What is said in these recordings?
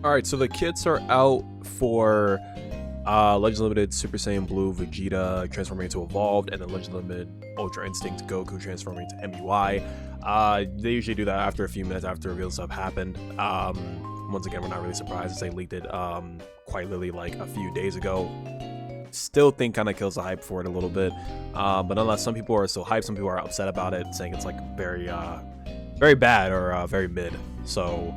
All right, so the kits are out for Legends Limited Super Saiyan Blue Vegeta transforming into Evolved, and then Legends Limited Ultra Instinct Goku transforming into MUI. They usually do that after a few minutes after reveal stuff happened. Once again, we're not really surprised as they leaked it quite literally like a few days ago. Still think kind of kills the hype for it a little bit, but nonetheless, some people are still hyped, some people are upset about it, saying it's like very bad or very mid. So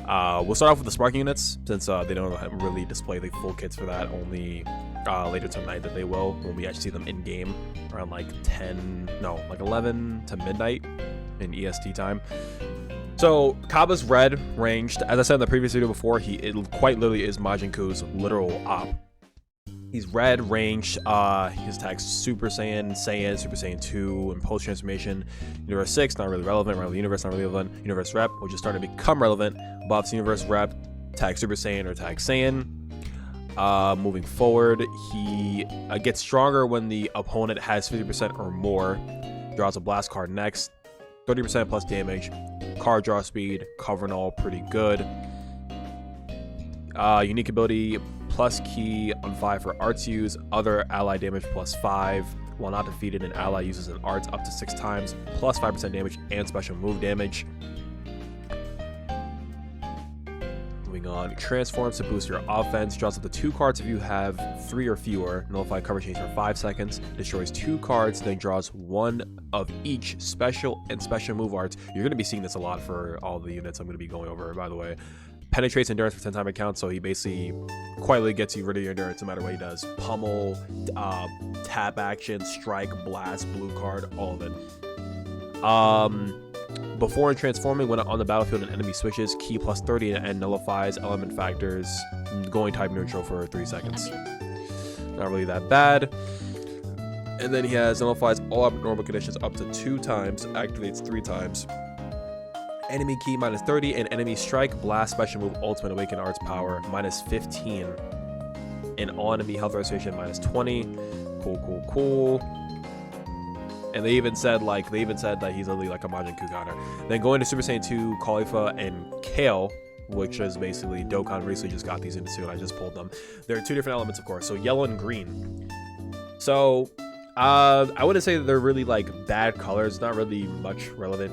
we'll start off with the sparking units, since they don't really display the full kits for that. Only later tonight that they will, when we actually see them in game around like 11 to midnight in EST time. So Cabba's red ranged. As I said in the previous video before, it quite literally is Majin Kuu's literal op. He's red ranged. His attacks Super Saiyan, Super Saiyan 2, and post transformation. Universe 6, not really relevant. Rival Universe, not really relevant. Universe Rep, which is starting to become relevant. Buffs Universe Rep, tag Super Saiyan or tag Saiyan. Moving forward, he gets stronger when the opponent has 50% or more. Draws a blast card next. 30% plus damage. Card draw speed, covering all pretty good. Unique ability plus key on 5 for arts use. Other ally damage plus 5. While not defeated, an ally uses an art up to 6 times, plus 5% damage and special move damage. Moving on, transforms to boost your offense. Draws up to 2 cards if you have 3 or fewer. Nullify cover change for 5 seconds. Destroys 2 cards, then draws 1 of each special and special move arts. You're going to be seeing this a lot for all the units I'm going to be going over, by the way. Penetrates endurance for 10 time account, so he basically quietly gets you rid of your endurance no matter what he does. Pummel, tap action, strike, blast, blue card, all of it. Before transforming, when on the battlefield an enemy switches, key plus 30 and nullifies element factors, going type neutral for 3 seconds. Not really that bad. And then he has nullifies all abnormal conditions up to 2 times, activates 3 times. Enemy key minus 30 and enemy strike, blast, special move, ultimate awaken arts power minus 15. And all enemy health restoration minus 20. Cool. And they even said that he's literally like a Majin Buu counter. Then going to Super Saiyan 2, Caulifla, and Kale, which is basically Dokkan recently just got these into, and I just pulled them. There are 2 different elements, of course. So yellow and green. So I wouldn't say that they're really like bad colors. Not really much relevant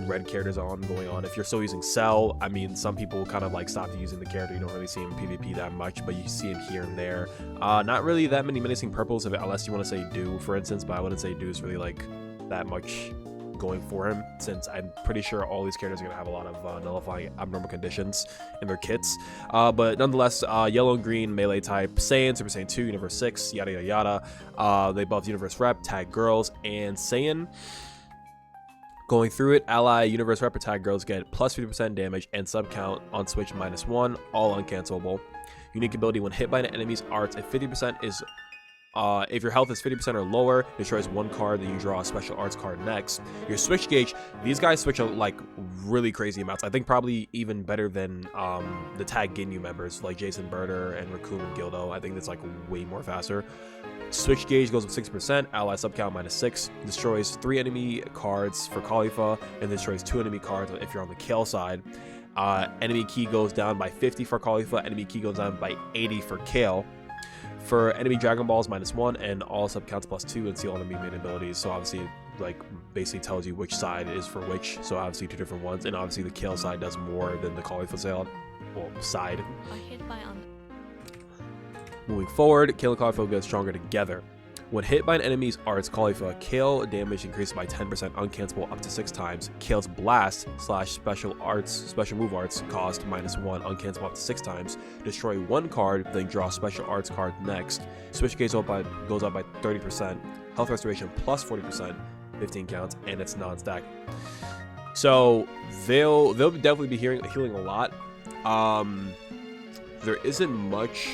red characters going on. If you're still using Cell, I mean, some people kind of like stopped using the character. You don't really see him in PvP that much, but you see him here and there. Not really that many menacing purples, unless you want to say Do, for instance, but I wouldn't say Do is really like that much going for him, since I'm pretty sure all these characters are going to have a lot of nullifying abnormal conditions in their kits. But nonetheless, yellow and green melee type Saiyan, Super Saiyan 2, Universe 6, yada yada yada. They buff Universe Rep, tag girls, and Saiyan. Going through it, ally Universe Rep or tag girls get plus 50% damage and sub count on switch minus 1, all uncancelable. Unique ability: when hit by an enemy's arts, if 50% is if your health is 50% or lower, destroys 1 card, then you draw a special arts card next. Your switch gauge, these guys switch like really crazy amounts. I think probably even better than the tag Ginyu members like Jason Birder and Raccoon and Gildo. I think that's like way more faster. Switch gauge goes up 6%, ally sub count minus 6, destroys 3 enemy cards for Caulifla, and destroys 2 enemy cards if you're on the Kale side. Enemy key goes down by 50 for Caulifla, enemy key goes down by 80 for Kale. For enemy Dragon Balls minus 1 and all sub counts plus 2 and see all enemy main abilities. So obviously like basically tells you which side is for which. So obviously 2 different ones, and obviously the Kale side does more than the Caulifla side. Moving forward, Kale and Caulifla get stronger together. When hit by an enemy's arts, Caulifla, Kale damage increases by 10%, uncancelable up to 6 times. Kale's blast / special move arts cost minus 1, uncancelable up to 6 times. Destroy 1 card, then draw special arts card next. Switch gauge goes up by 30%. Health restoration plus 40%, 15 counts, and it's non-stack. So they'll definitely be healing a lot. There isn't much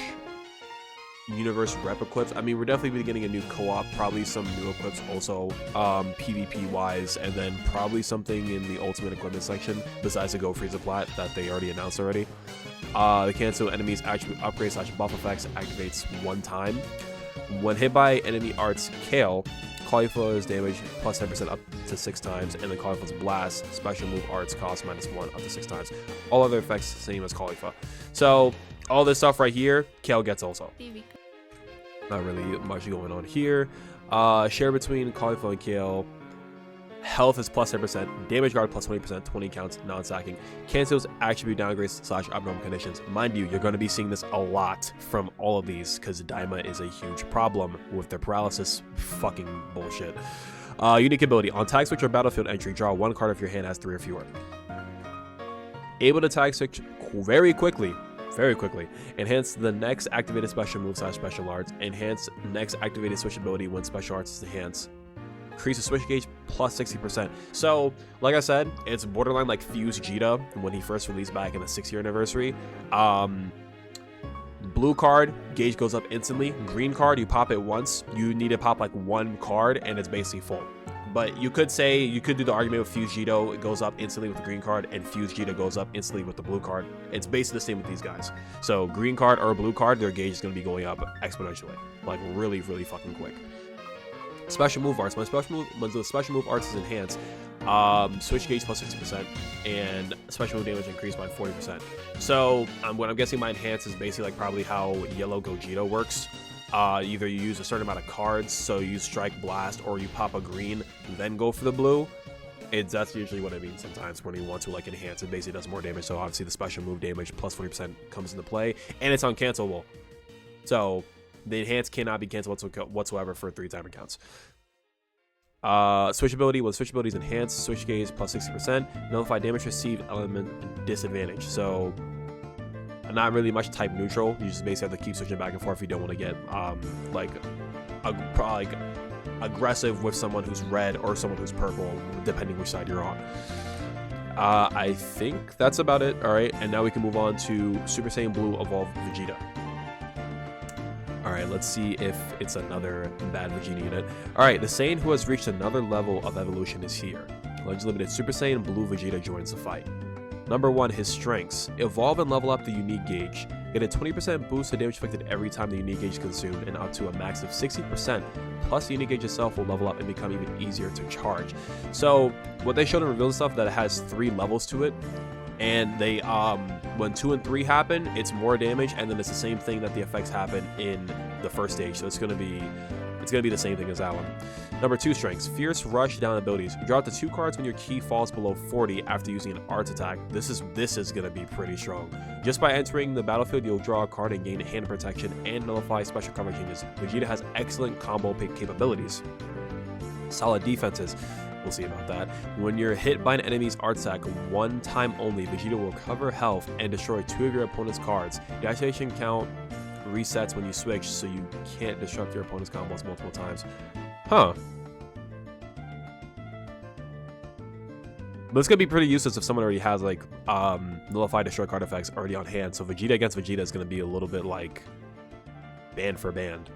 Universe Rep equips. I mean, we're definitely getting a new co-op, probably some new equips also, PvP wise, and then probably something in the ultimate equipment section besides the Go Frieza plat that they already announced already. The cancel enemies attribute upgrade / buff effects activates 1 time. When hit by enemy arts Kale, Cauliflower's damage plus 10% up to 6 times, and then Cauliflower's blast special move arts cost -1 up to 6 times. All other effects same as Cauliflower. So all this stuff right here, Kale gets also. Not really much going on here. Share between Cauliflower and Kale. Health is plus 10%, damage guard plus 20%, 20 counts, non-stacking. Cancels attribute downgrades / abnormal conditions. Mind you, you're going to be seeing this a lot from all of these because Daima is a huge problem with their paralysis fucking bullshit. Unique ability. On tag switch or battlefield entry, draw 1 card if your hand has 3 or fewer. Able to tag switch very quickly. Enhance the next activated special move / special arts. Enhance next activated switch ability when special arts is enhanced. Increase the switch gauge plus 60%. So, like I said, it's borderline like Fuse Vegeta when he first released back in the 6-year anniversary. Blue card, gauge goes up instantly. Green card, you pop it once. You need to pop like 1 card and it's basically full. But you could do the argument with Fuse Vegeta, it goes up instantly with the green card, and Fuse Vegeta goes up instantly with the blue card. It's basically the same with these guys. So green card or blue card, their gauge is going to be going up exponentially. Like really, really fucking quick. Special move arts. When the special move arts is enhanced, switch gauge plus 60%, and special move damage increased by 40%. So what I'm guessing by enhance is basically like probably how Yellow Gogeta works. Either you use a certain amount of cards, so you strike blast, or you pop a green, then go for the blue. That's usually what I mean sometimes when you want to like enhance. It basically does more damage. So obviously the special move damage plus 40% comes into play, and it's uncancelable. So the enhance cannot be canceled whatsoever for 3 timer counts. Switch ability. When switch ability is enhanced, switch gauge plus 60%. Nullify damage received element disadvantage. So not really much type neutral. You just basically have to keep switching back and forth if you don't want to get like aggressive with someone who's red or someone who's purple, depending which side you're on. I think that's about it. All right, and now we can move on to Super Saiyan Blue Evolved Vegeta. Alright, let's see if it's another bad Vegeta unit. Alright, the Saiyan who has reached another level of evolution is here. Legends Limited Super Saiyan Blue Vegeta joins the fight. Number 1, his strengths. Evolve and level up the unique gauge. Get a 20% boost to damage inflicted every time the unique gauge is consumed, and up to a max of 60%. Plus, the unique gauge itself will level up and become even easier to charge. So, what they showed in reveal stuff that it has 3 levels to it. And they, when 2 and 3 happen, it's more damage, and then it's the same thing that the effects happen in the first stage. So it's gonna be the same thing as that one. Number 2, strengths. Fierce rush down abilities. Draw up to 2 cards when your ki falls below 40 after using an arts attack. This is gonna be pretty strong. Just by entering the battlefield, you'll draw a card and gain hand protection and nullify special cover changes. Vegeta has excellent combo capabilities. Solid defenses. We'll see about that. When you're hit by an enemy's art attack 1 time only, Vegeta will recover health and destroy 2 of your opponent's cards. The activation count resets when you switch, so you can't disrupt your opponent's combos multiple times. Huh. But it's gonna be pretty useless if someone already has like nullify destroy card effects already on hand. So Vegeta against Vegeta is gonna be a little bit like band for band.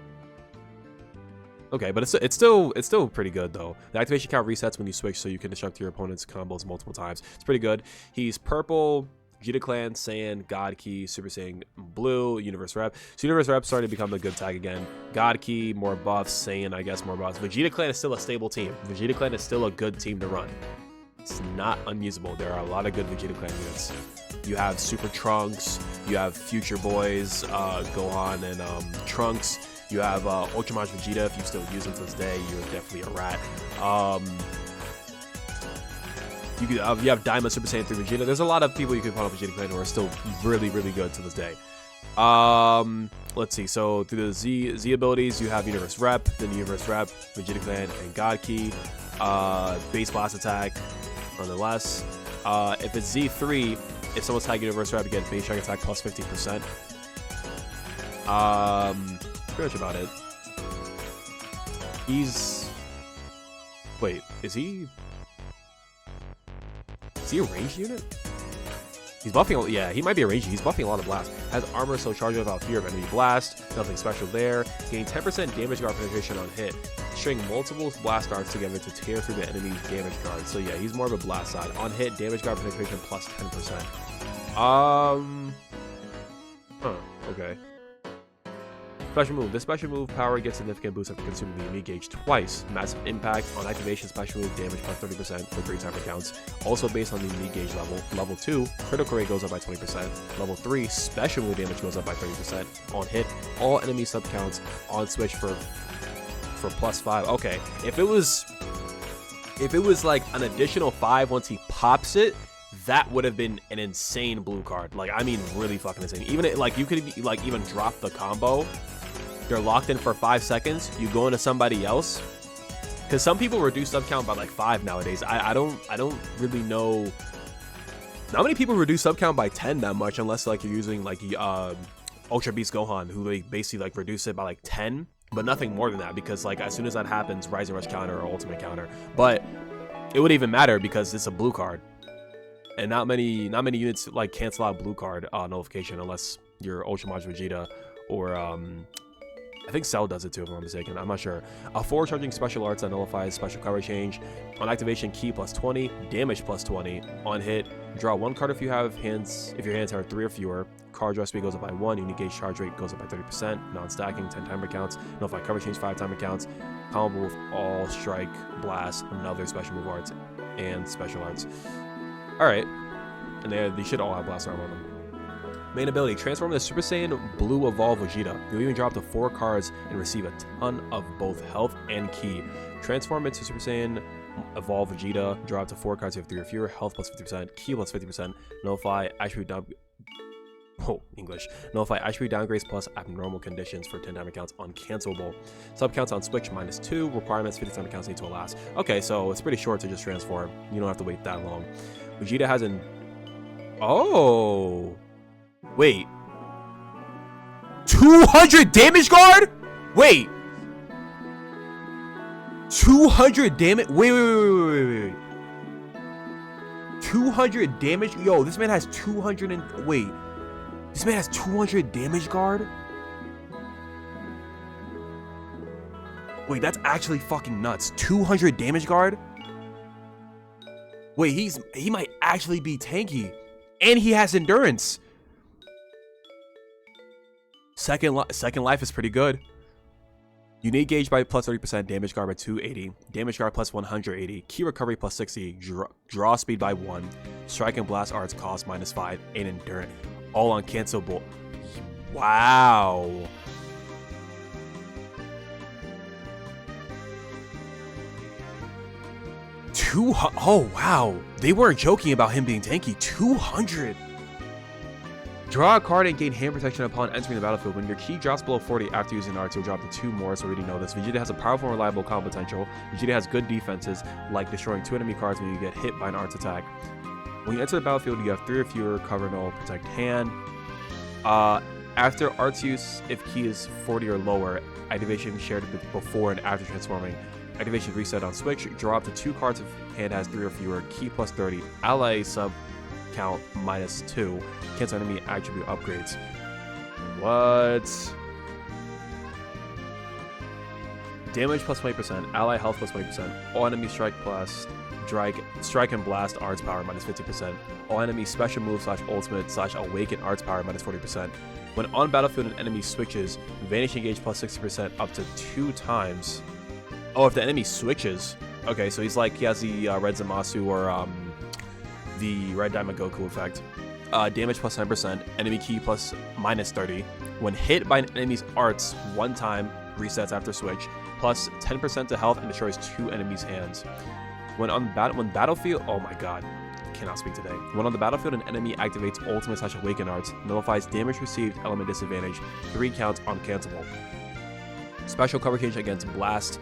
Okay, but it's still pretty good though. The activation count resets when you switch, so you can disrupt your opponent's combos multiple times. It's pretty good. He's purple, Vegeta Clan, Saiyan, God Ki, Super Saiyan Blue, Universe Rep. So Universe Rep starting to become a good tag again. God Ki, more buffs. Saiyan, I guess, more buffs. Vegeta Clan is still a stable team. Vegeta Clan is still a good team to run. It's not unusable. There are a lot of good Vegeta Clan units. You have Super Trunks. You have Future Boys, Gohan, and Trunks. You have Ultramage Vegeta. If you still use him to this day, you're definitely a rat. You have Daima, Super Saiyan 3 Vegeta. There's a lot of people you can put on Vegeta Clan who are still really, really good to this day. Let's see. So through the Z abilities, you have Universe Rep, then Universe Rep, Vegeta Clan, and God Ki. Base Blast Attack, nonetheless. If it's Z3, if someone's tagging Universe Rep, you get Base Strike Attack plus 50%. Pretty much about it. Wait, is he a ranged unit? He's buffing, yeah, he might be a ranged. He's buffing a lot of blast. Has armor, so charge without fear of enemy blast. Nothing special there. Gain 10% damage guard penetration on hit. String multiple blast darts together to tear through the enemy's damage guard. So yeah, he's more of a blast side. On hit, damage guard penetration plus 10%. Okay. Special move. This special move power gets significant boost after consuming the unique gauge twice. Massive impact on activation. Special move damage plus 30% for 3 timer counts. Also based on the unique gauge level. Level 2, critical rate goes up by 20%. Level 3, special move damage goes up by 30%. On hit, all enemy sub counts on switch for +5. Okay, if it was like an additional 5 once he pops it, that would have been an insane blue card. Like, I mean, really fucking insane. Even like you could like even drop the combo. They're locked in for 5 seconds. You go into somebody else, because some people reduce sub count by like 5 nowadays. I don't really know. Not many people reduce sub count by 10 that much, unless like you're using like Ultra Beast Gohan, who they basically like reduce it by like 10, but nothing more than that. Because like as soon as that happens, Rising Rush counter or Ultimate counter. But it would even matter because it's a blue card, and not many units like cancel out blue card nullification unless you're Ultra Maj Vegeta or I think Cell does it too, if I'm not mistaken. I'm not sure. A 4 charging special arts that nullifies special cover change. On activation, key plus 20, damage plus 20. On hit, draw 1 card if your hands are 3 or fewer. Card draw speed goes up by 1. Unique gauge charge rate goes up by 30%. Non-stacking, 10 timer counts. Nullify cover change, 5 timer counts. Combo with all strike, blast, another special move arts, and special arts. Alright. And they should all have blast armor on them. Main ability, transform into Super Saiyan Blue Evolve Vegeta. You'll even drop to 4 cards and receive a ton of both health and ki. Transform into Super Saiyan Evolve Vegeta. Drop to 4 cards if you have 3 or fewer. Health plus 50%, ki plus 50%. Nullify attribute Nullify attribute downgrades plus abnormal conditions for 10 timer counts uncancelable. Sub counts on switch -2. Requirements 50 timer counts need to last. Okay, so it's pretty short to just transform. You don't have to wait that long. Vegeta has an... Oh... Wait. 200 damage guard? Wait. 200 damage? Wait. 200 damage? Yo, this man has 200 and... Wait. This man has 200 damage guard? Wait, that's actually fucking nuts. 200 damage guard? Wait, he might actually be tanky. And he has endurance. Second life is pretty good. Unique gauge by plus 30%, damage guard by 280, damage guard plus 180, key recovery plus 60, draw speed by 1, strike and blast arts cost -5, and endurance. All uncancelable. Wow. Oh wow. They weren't joking about him being tanky. 200. Draw a card and gain hand protection upon entering the battlefield. When your key drops below 40 after using arts, you'll drop to 2 more, so we already know this. Vegeta has a powerful and reliable combo potential. Vegeta has good defenses, like destroying 2 enemy cards when you get hit by an arts attack. When you enter the battlefield, you have 3 or fewer cover, null, protect hand. After arts use, if key is 40 or lower, activation shared before and after transforming. Activation reset on switch. Draw up to 2 cards if hand has 3 or fewer. Key plus 30. Ally sub count -2. Cancel enemy attribute upgrades. What? Damage plus 20%. Ally health plus 20%. All enemy strike and blast arts power -50%. All enemy special move /ultimate /awaken arts power -40%. When on battlefield, an enemy switches, vanishing gauge plus 60% up to 2 times. Oh, if the enemy switches. Okay, so he's like, he has the Red Zamasu or the Red Daima Goku effect. Damage plus 10%, enemy key plus -30. When hit by an enemy's arts 1 time, resets after switch, plus 10% to health and destroys 2 enemies' hands. When battlefield, oh my god, I cannot speak today. When on the battlefield, an enemy activates ultimate /awaken arts, nullifies damage received, element disadvantage, 3 counts uncancelable. Special cover cage against blast.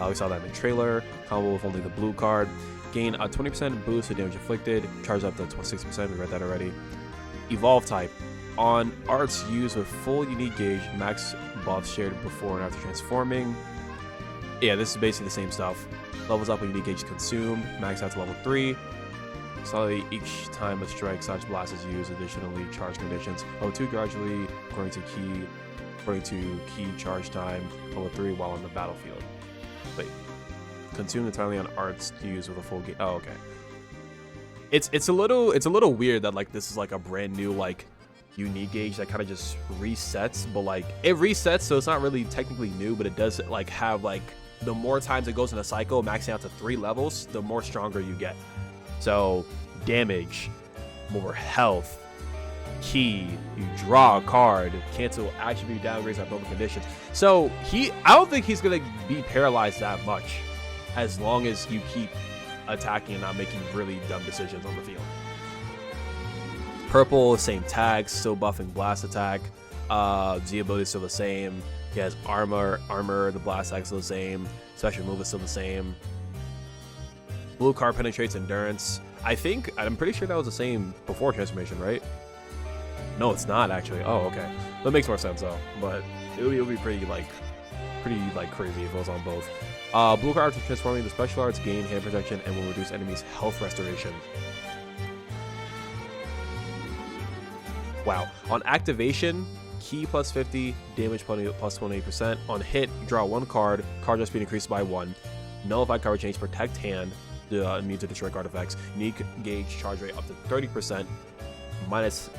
We saw that in the trailer. Combo with only the blue card. Gain a 20% boost to damage inflicted. Charge up to 60%. We read that already. Evolve type. On arts used with full unique gauge, max buffs shared before and after transforming. Yeah, this is basically the same stuff. Levels up when unique gauge is consumed. Max out to level 3. Slowly each time a strike / blast is used. Additionally, charge conditions. Level 2 gradually according to key charge time. Level 3 while on the battlefield. Wait. Consumed entirely on arts to use with a full game. Oh, okay. It's a little weird that like this is like a brand new like unique gauge that kind of just resets, but like it resets, so it's not really technically new, but it does like have like the more times it goes in a cycle, maxing out to 3 levels, the more stronger you get. So damage, more health, key, you draw a card, cancel attribute downgrades at broken conditions. So I don't think he's gonna be paralyzed that much, as long as you keep attacking and not making really dumb decisions on the field. Purple, same tag, still buffing blast attack. Z ability is still the same. He has armor, the blast attack is still the same. Special move is still the same. Blue card penetrates endurance. I'm pretty sure that was the same before transformation, right? No, it's not actually. Oh, okay. That makes more sense though. But it would be pretty crazy if it was on both. Blue card after transforming, the special arts gain hand protection and will reduce enemies' health restoration. Wow. On activation, key plus 50, damage plus 28%. On hit, you draw 1 card. Card draw speed increases by 1. Nullify cover change, protect hand, immune to destroy card effects. Unique gauge charge rate up to 30%. Minus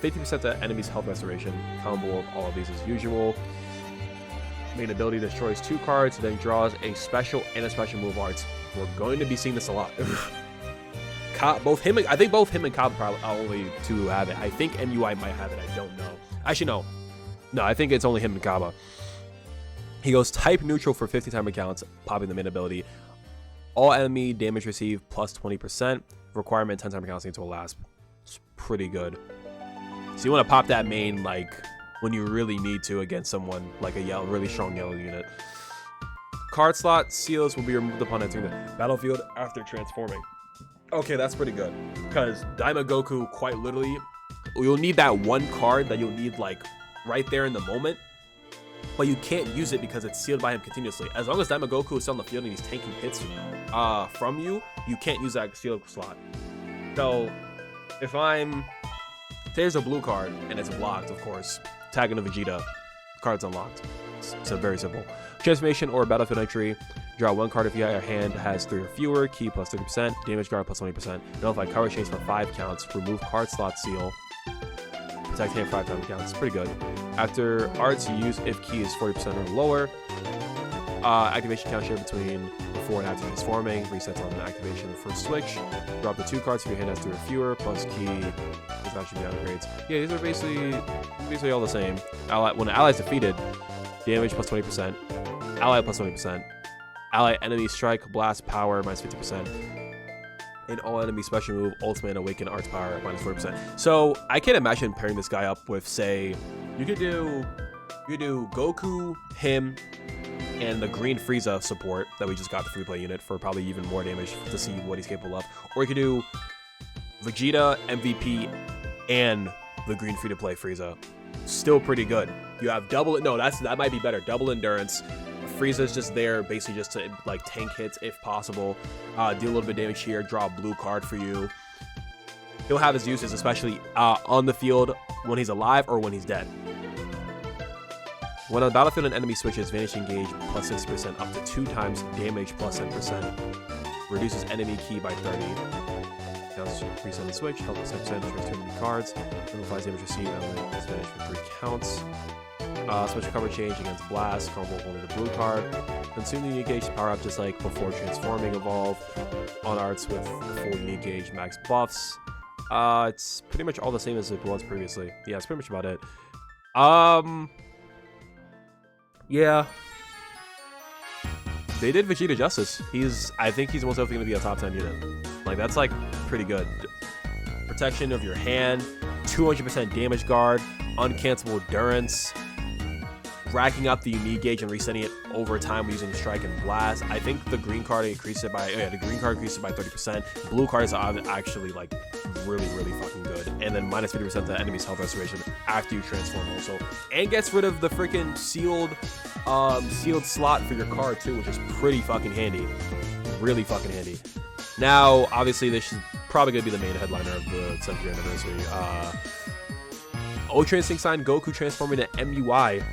50% to enemy's health restoration. Combo of all of these as usual. Main ability destroys 2 cards, then draws a special and a special move arts. We're going to be seeing this a lot. I think both him and Cobb probably are only 2 who have it. I think MUI might have it. I don't know. Actually, no. I think it's only him and Kaba. He goes type neutral for 50 time accounts, popping the main ability. All enemy damage received plus 20%. Requirement 10 time accounts need to last. It's pretty good. So you want to pop that main like when you really need to against someone like a really strong yellow unit. Card slot seals will be removed upon entering the battlefield after transforming. Okay, that's pretty good. Because Daima Goku, quite literally, you'll need that 1 card that you'll need like right there in the moment. But you can't use it because it's sealed by him continuously. As long as Daima Goku is still on the field and he's tanking hits from you, you can't use that sealed slot. So, if there's a blue card and it's blocked, of course, tagging a Vegeta, the card's unlocked. So very simple. Transformation or battlefield entry. Draw 1 card if your hand has 3 or fewer. Key plus 30%. Damage guard plus 20%. Nullify cover change for 5 counts. Remove card slot seal. Protect hand 5 time counts. Pretty good. After arts, you use if key is 40% or lower. Activation count share between before and after transforming. Resets on the activation for switch. Drop the 2 cards if your hand has 3 or fewer. Plus key. These actually downgrades. Yeah, these are basically all the same. When an ally is defeated, damage plus 20%. Ally plus 20%. Ally enemy strike, blast power minus 50%. And all enemy special move, ultimate and awaken arts power minus 40%. So I can't imagine pairing this guy up with, say, you could do Goku, him, and the green Frieza support that we just got the free play unit for probably even more damage to see what he's capable of. Or you could do Vegeta, MVP, and the green free to play Frieza. Still pretty good. You have that might be better. Double endurance. Frieza's just there basically just to like tank hits if possible. Deal a little bit of damage here. Draw a blue card for you. He'll have his uses, especially on the field when he's alive or when he's dead. When on the battlefield, an enemy switches vanishing gauge plus 60% up to 2 times damage plus 10%. Reduces enemy key by 30. Counts 3% the switch. Health plus 10%. Destroys 2 enemy cards. Amplifies damage received. And is vanished for 3 counts. Special cover change against blast. Combo only the blue card. Consume the unique gauge to power up just like before transforming. Evolve on arts with full unique gauge max buffs. It's pretty much all the same as it was previously. Yeah, it's pretty much about it. Yeah. They did Vegeta justice. I think he's most definitely going to be a top 10 unit. Like, that's like pretty good. Protection of your hand, 200% damage guard, uncancelable endurance, racking up the unique gauge and resetting it over time using strike and blast. I think the green card increased it by 30%. Blue card is actually like really fucking good. And then minus 50% to enemy's health restoration after you transform also. And gets rid of the freaking sealed slot for your card too, which is pretty fucking handy. Really fucking handy. Now, obviously, this is probably going to be the main headliner of the 7th year anniversary. Ultra Instinct Sign Goku transforming to MUI.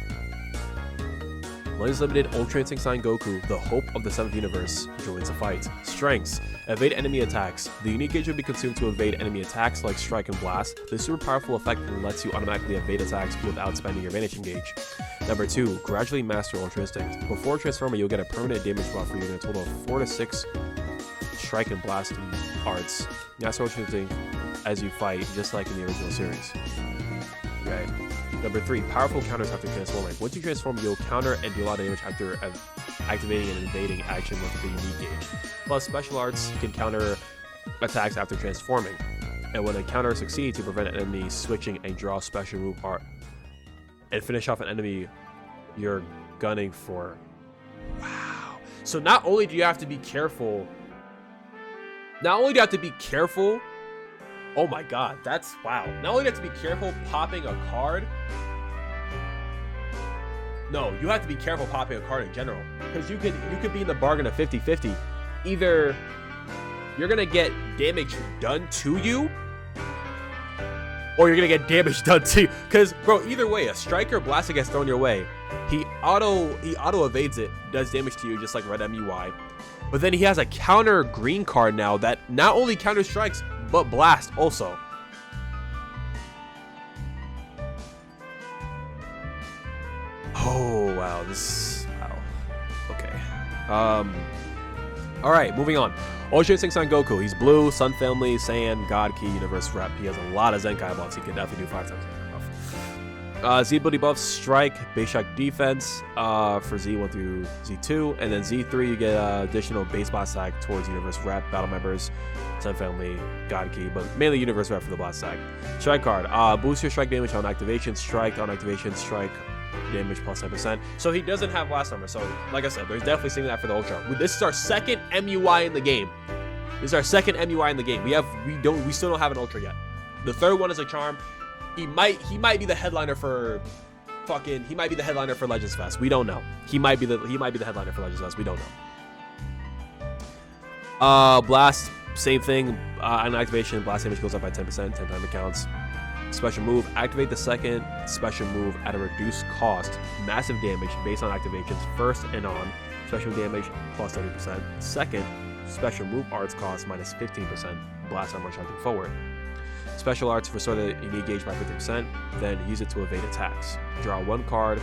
Lens Limited Ultra Instinct Sign Goku, the hope of the 7th universe, joins the fight. Strengths: evade enemy attacks. The unique gauge will be consumed to evade enemy attacks like Strike and Blast. This super powerful effect lets you automatically evade attacks without spending your Vanishing Gauge. Number 2, gradually master Ultra Instinct. Before transforming, you'll get a permanent damage buff for using a total of 4 to 6 Strike and Blast arts. Master Ultra Instinct as you fight, just like in the original series. Okay. Number 3, powerful counters after transforming. Once you transform, you'll counter and deal a lot of damage after activating an invading action with the unique gauge. Plus, special arts can counter attacks after transforming. And when a counter succeeds, you prevent an enemy switching and draw special move art and finish off an enemy you're gunning for. Wow. So not only do you have to be careful, oh my god, that's wow. Not only do you have to be careful popping a card, no, you have to be careful popping a card in general. Because you could be in the bargain of 50-50. Either you're gonna get damage done to you, or you're gonna get damage done to you. Because bro, either way, a striker blaster gets thrown your way. He auto evades it, does damage to you just like Red MUI. But then he has a counter green card now that not only counter strikes, but blast also. Oh wow, wow. Okay. Alright, moving on. Ultra Instinct Sign Goku. He's blue, Sun Family, Saiyan, God Key, Universe Rep. He has a lot of Zenkai buffs. He can definitely do 5 times buff. Z ability buffs: Strike, Base Shock Defense for Z1 through Z2, and then Z3 you get additional base blast attack towards Universe Rep, battle members, Sun Family, God Key, but mainly Universe Rep for the blast attack. Strike card: boost your strike damage on activation, strike on activation, strike damage plus 10%. So he doesn't have blast armor. So like I said, there's definitely seeing that for the Ultra. This is our second MUI in the game. We still don't have an Ultra yet. The third one is a charm. He might be the headliner for Legends Fest. We don't know. He might be the headliner for Legends Fest. We don't know. Blast, same thing. On activation, blast damage goes up by 10%, 10 time accounts. Special move: activate the second special move at a reduced cost. Massive damage based on activations first and on. Special damage plus 30%. Second special move arts cost minus 15%. Blast armor charging forward. Special arts restore the unique gauge by 50%, then use it to evade attacks. Draw 1 card,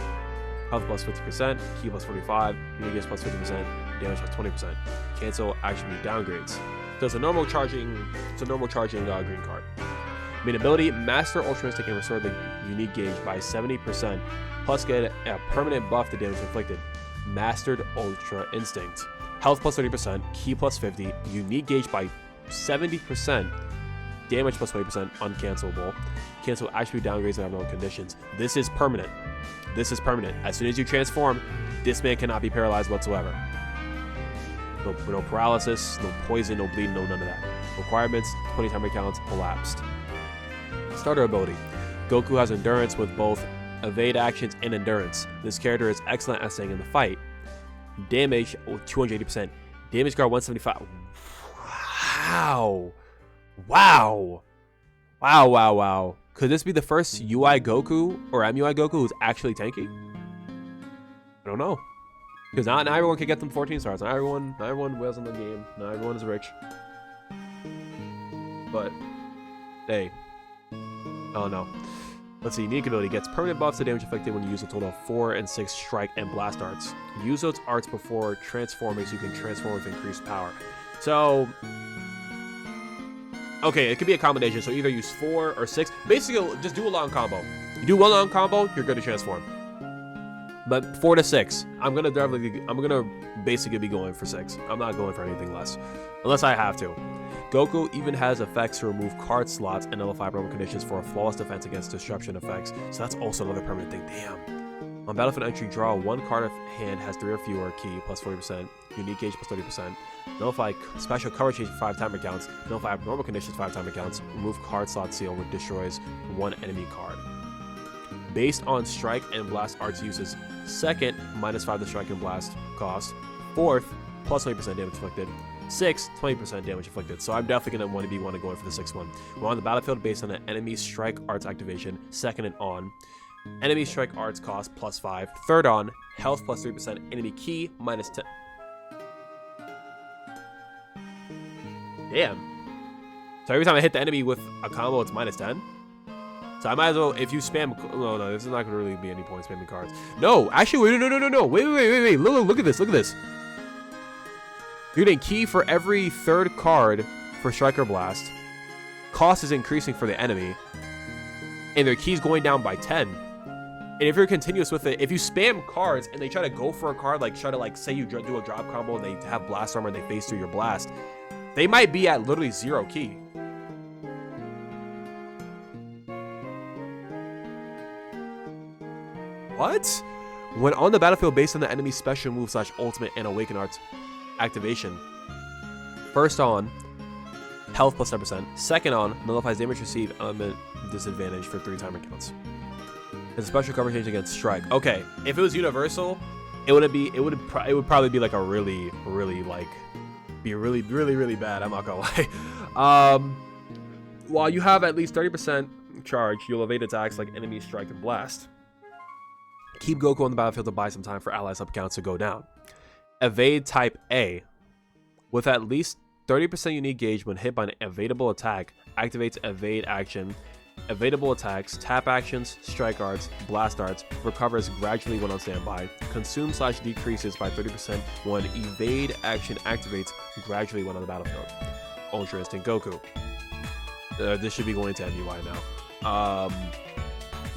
health plus 50%, key plus 45, unique gauge plus 50%, damage plus 20%. Cancel attribute downgrades. So it's a normal charging green card. Main ability: Master Ultra Instinct can restore the unique gauge by 70%, plus get a permanent buff to damage inflicted. Mastered Ultra Instinct. Health plus 30%, key plus 50, unique gauge by 70%. Damage plus 20%, uncancelable. Cancel attribute downgrades and abnormal conditions. This is permanent. As soon as you transform, this man cannot be paralyzed whatsoever. No paralysis, no poison, no bleeding, no none of that. Requirements: 20 timer counts, elapsed. Starter ability: Goku has endurance with both evade actions and endurance. This character is excellent at staying in the fight. Damage 280%. Damage guard 175. Wow. Could this be the first UI Goku or MUI Goku who's actually tanky? I don't know. Because not everyone can get them 14 stars. Not everyone wins in the game. Not everyone is rich. But, hey. Oh no. Let's see. Unique ability: gets permanent buffs to damage inflicted when you use a total of 4 and 6 strike and blast arts. Use those arts before transforming so you can transform with increased power. So, okay, it could be a combination. So either use 4 or 6. Basically, just do a long combo. You do one long combo, you're good to transform. But 4 to 6, I'm gonna basically be going for 6. I'm not going for anything less, unless I have to. Goku even has effects to remove card slots and nullify abnormal conditions for a flawless defense against disruption effects. So that's also another permanent thing. Damn. On battlefield entry, draw 1 card of hand, has 3 or fewer, key plus 40%, unique gauge plus 30%. Nullify special coverage change for 5 timer counts. Nullify abnormal conditions 5 timer counts. Remove card slot seal, which destroys 1 enemy card. Based on strike and blast arts uses. Second, -5 to strike and blast cost. Fourth, plus 20% damage inflicted. 6, 20% damage inflicted. So I'm definitely going to want to go in for the 6th one. We're on the battlefield based on an enemy strike arts activation, second and on. Enemy strike arts cost +5. Third on, health +3%. Enemy ki -10. Damn. So every time I hit the enemy with a combo, it's -10. So I might as well, if you spam, no, this is not gonna really be any point spamming cards. No, actually, wait, no, wait, look at this. You're getting ki for every third card for Striker Blast. Cost is increasing for the enemy, and their ki's going down by 10. And if you're continuous with it, if you spam cards and they try to go for a card, like try to like say you do a drop combo and they have blast armor and they phase through your blast, they might be at literally 0 ki. What? When on the battlefield based on the enemy's special move / ultimate and awaken arts activation. First on, health +10%. Second on, nullifies damage received element disadvantage for 3 timer counts. It's a special cover change against strike. Okay, if it was universal, it would probably be like a really bad. I'm not gonna lie. While you have at least 30% charge, you'll evade attacks like enemy strike and blast. Keep Goku on the battlefield to buy some time for ally sub counts to go down. Evade type A. With at least 30% unique gauge when hit by an evadable attack, activates evade action. Evadable attacks, tap actions, strike arts, blast arts, recovers gradually when on standby. Consume / decreases by 30% when evade action activates gradually when on the battlefield. Ultra Instinct Goku. This should be going to MUI now.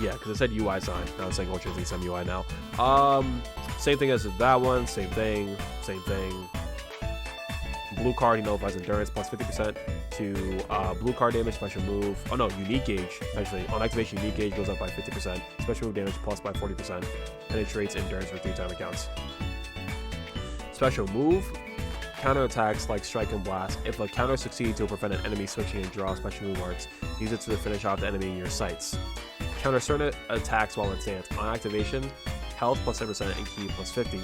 Yeah, because it said UI sign. Now it's saying Ultra Instinct MUI now. Same thing as that one. Same thing. Blue card, he nullifies endurance +50% to blue card damage, special move. Oh no, unique gauge. Actually, on activation, unique gauge goes up by 50%. Special move damage plus by 40%. Penetrates endurance for 3 timer counts. Special move. Counter attacks like strike and blast. If a counter succeeds, you'll prevent an enemy switching and draw special move arts. Use it to finish off the enemy in your sights. Counter certain attacks while in stance. On activation, health +10% and ki +50.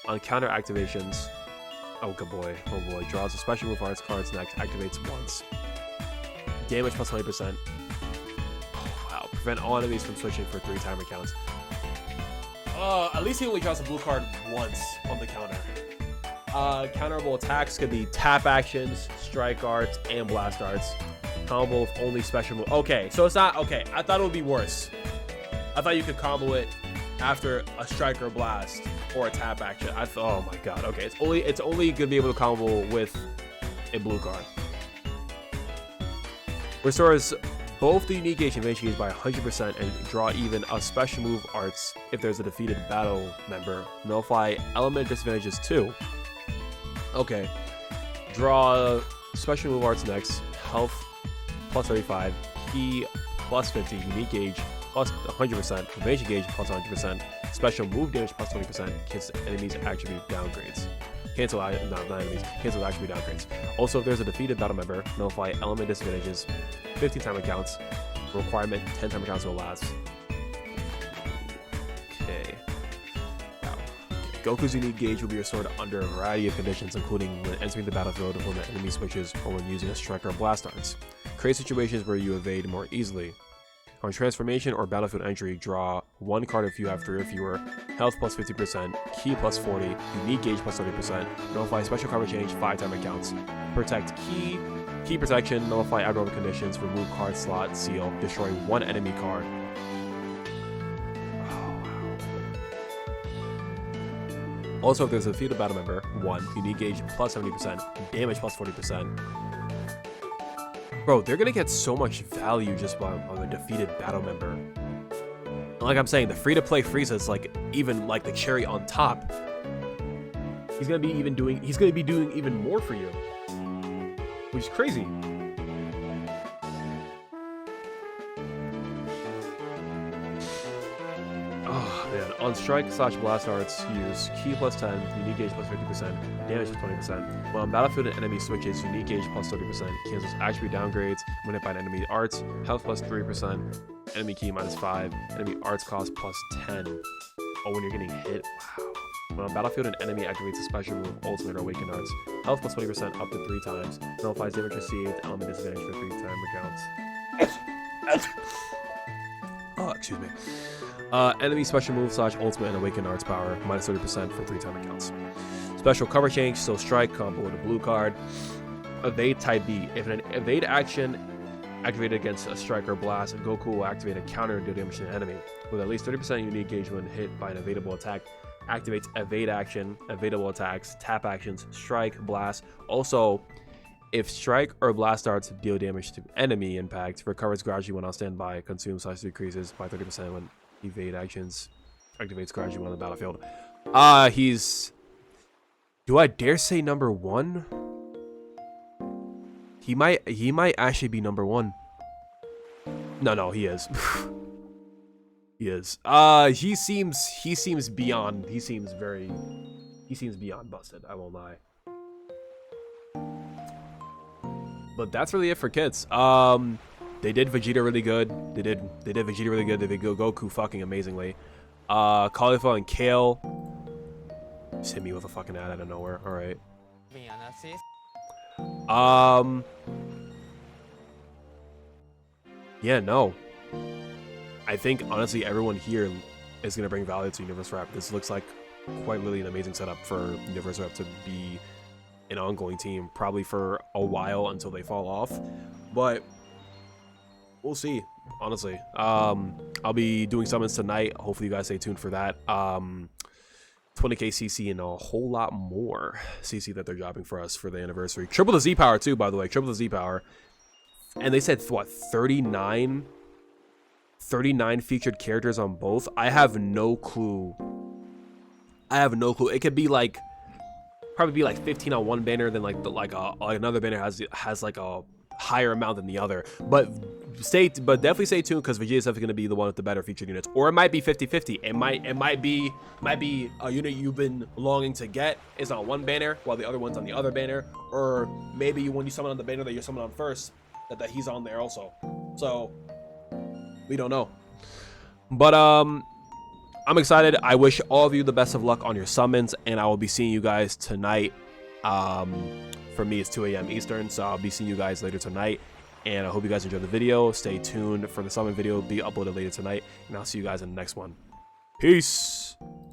On counter activations, oh boy, draws a special move arts cards next, activates once. Damage +20%. Oh, wow, prevent all enemies from switching for 3 timer counts. At least he only draws a blue card once on the counter. Counterable attacks could be tap actions, strike arts, and blast arts. Combo with only special move. Okay, so it's not okay. I thought it would be worse. I thought you could combo it after a strike or blast or a tap action. Oh my god. Okay, it's only gonna be able to combo with a blue card. Restores both the unique gauge and advantage gauge by 100% and draw even a special move arts if there's a defeated battle member. Nullify element disadvantages too. Okay. Draw special move arts next. Health +35, ki +50, unique gauge +100%, advantage gauge +100%, special move damage +20%, cancel enemies attribute downgrades. Cancel attribute downgrades. Also, if there's a defeated battle member, nullify element disadvantages, 15 timer counts, requirement 10 timer counts will last. Okay. Wow. Goku's unique gauge will be restored under a variety of conditions, including when entering the battlefield, when the enemy switches, or when using a striker or blast arts. Create situations where you evade more easily. On transformation or battlefield entry, draw 1 card if you have 3 or fewer, health +50%, ki +40, unique gauge +30%, nullify special cover change 5 timer counts. Protect ki protection, nullify abnormal conditions, remove card slot, seal, destroy 1 enemy card. Oh, wow. Also, if there's a defeated battle member, 1, unique gauge +70%, damage +40%. Bro, they're gonna get so much value just by a defeated battle member. And like I'm saying, the free-to-play Frieza is like even like the cherry on top. He's gonna be doing even more for you, which is crazy. Oh man, on strike / blast arts, use ki +10, unique gauge +50%, damage +20%. When on battlefield and enemy switches, unique gauge +30%, cancels attribute downgrades when hit by an enemy arts, health +3%, enemy ki -5, enemy arts cost +10. Oh, when you're getting hit, wow. When on battlefield, an enemy activates a special move, ultimate or awaken arts, health +20% up to 3 times, nullifies damage received, element disadvantage for 3 timer counts. Excuse me. Enemy special move / ultimate and awakened arts power minus 30% for 3 time accounts. Special cover change, so strike combo with a blue card. Evade type B. If an evade action activated against a strike or blast, Goku will activate a counter and deal damage to an enemy. With at least 30% unique gauge when hit by an evadable attack, activates evade action, evadable attacks, tap actions, strike, blast. Also, if strike or blast darts deal damage to enemy impact, recovers gradually when on standby, consumes / decreases by 30% when evade actions activates gradually when on the battlefield. He's... Do I dare say number 1? He might actually be number 1. No, he is. He is. He seems beyond busted, I won't lie. But that's really it for kits. They did Vegeta really good. They did Vegeta really good. They did Goku fucking amazingly. Cauliflower and Kale just hit me with a fucking ad out of nowhere. All right. Yeah, no. I think honestly everyone here is gonna bring value to Universe Rap. This looks like quite literally an amazing setup for Universe Rap to be an ongoing team, probably for a while until they fall off. But we'll see. Honestly, I'll be doing summons tonight. Hopefully, you guys stay tuned for that. 20k CC and a whole lot more CC that they're dropping for us for the anniversary. Triple the Z power too, by the way. Triple the Z power. And they said what, 39 featured characters on both. I have no clue. It could be like probably be like 15 on one banner, then like another banner has like a higher amount than the other. But definitely stay tuned, because Vegeta is definitely going to be the one with the better featured units, or it might be 50-50. It might be a unit you've been longing to get is on one banner while the other one's on the other banner, or maybe when you summon on the banner that you're summoning on first, that he's on there also. So we don't know. But I'm excited. I wish all of you the best of luck on your summons, and I will be seeing you guys tonight. For me, it's 2 a.m. Eastern, so I'll be seeing you guys later tonight. And I hope you guys enjoyed the video. Stay tuned for the summon video. Be uploaded later tonight, and I'll see you guys in the next one. Peace.